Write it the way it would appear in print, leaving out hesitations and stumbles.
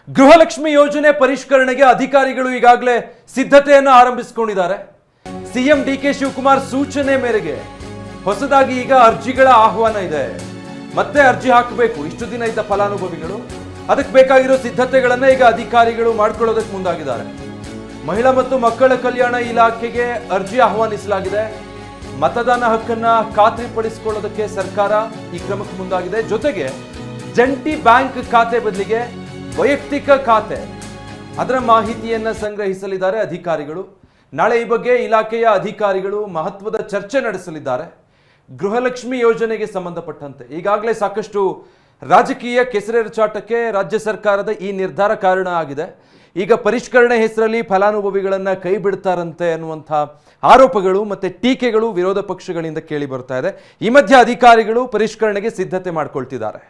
ಗೃಹಲಕ್ಷ್ಮಿ ಯೋಜನೆ ಪರಿಷ್ಕರಣೆಗೆ ಅಧಿಕಾರಿಗಳು ಈಗಾಗಲೇ ಸಿದ್ಧತೆಯನ್ನು ಆರಂಭಿಸಿಕೊಂಡಿದ್ದಾರೆ. ಸಿಎಂ ಡಿಕೆ ಶಿವಕುಮಾರ್ ಸೂಚನೆ ಮೇರೆಗೆ ಹೊಸದಾಗಿ ಈಗ ಅರ್ಜಿಗಳ ಆಹ್ವಾನ ಇದೆ. ಮತ್ತೆ ಅರ್ಜಿ ಹಾಕಬೇಕು ಇಷ್ಟು ದಿನ ಇದ್ದ ಫಲಾನುಭವಿಗಳು. ಅದಕ್ಕೆ ಬೇಕಾಗಿರೋ ಸಿದ್ಧತೆಗಳನ್ನ ಈಗ ಅಧಿಕಾರಿಗಳು ಮಾಡ್ಕೊಳ್ಳೋದಕ್ಕೆ ಮುಂದಾಗಿದ್ದಾರೆ. ಮಹಿಳಾ ಮತ್ತು ಮಕ್ಕಳ ಕಲ್ಯಾಣ ಇಲಾಖೆಗೆ ಅರ್ಜಿ ಆಹ್ವಾನಿಸಲಾಗಿದೆ. ಮತದಾನ ಹಕ್ಕನ್ನ ಖಾತ್ರಿಪಡಿಸಿಕೊಳ್ಳೋದಕ್ಕೆ ಸರ್ಕಾರ ಈ ಕ್ರಮಕ್ಕೆ ಮುಂದಾಗಿದೆ. ಜೊತೆಗೆ ಜಂಟಿ ಬ್ಯಾಂಕ್ ಖಾತೆ ಬದಲಿಗೆ ವೈಯಕ್ತಿಕ ಖಾತೆ ಅದರ ಮಾಹಿತಿಯನ್ನ ಸಂಗ್ರಹಿಸಲಿದ್ದಾರೆ ಅಧಿಕಾರಿಗಳು. ನಾಳೆ ಈ ಬಗ್ಗೆ ಇಲಾಖೆಯ ಅಧಿಕಾರಿಗಳು ಮಹತ್ವದ ಚರ್ಚೆ ನಡೆಸಲಿದ್ದಾರೆ. ಗೃಹಲಕ್ಷ್ಮಿ ಯೋಜನೆಗೆ ಸಂಬಂಧಪಟ್ಟಂತೆ ಈಗಾಗಲೇ ಸಾಕಷ್ಟು ರಾಜಕೀಯ ಕೆಸರೆರಚಾಟಕ್ಕೆ ರಾಜ್ಯ ಸರ್ಕಾರದ ಈ ನಿರ್ಧಾರ ಕಾರಣ ಆಗಿದೆ. ಈಗ ಪರಿಷ್ಕರಣೆ ಹೆಸರಲ್ಲಿ ಫಲಾನುಭವಿಗಳನ್ನ ಕೈ ಬಿಡ್ತಾರಂತೆ ಅನ್ನುವಂಥ ಆರೋಪಗಳು ಮತ್ತೆ ಟೀಕೆಗಳು ವಿರೋಧ ಪಕ್ಷಗಳಿಂದ ಕೇಳಿ ಬರ್ತಾ ಇದೆ. ಈ ಮಧ್ಯೆ ಅಧಿಕಾರಿಗಳು ಪರಿಷ್ಕರಣೆಗೆ ಸಿದ್ಧತೆ ಮಾಡ್ಕೊಳ್ತಿದ್ದಾರೆ.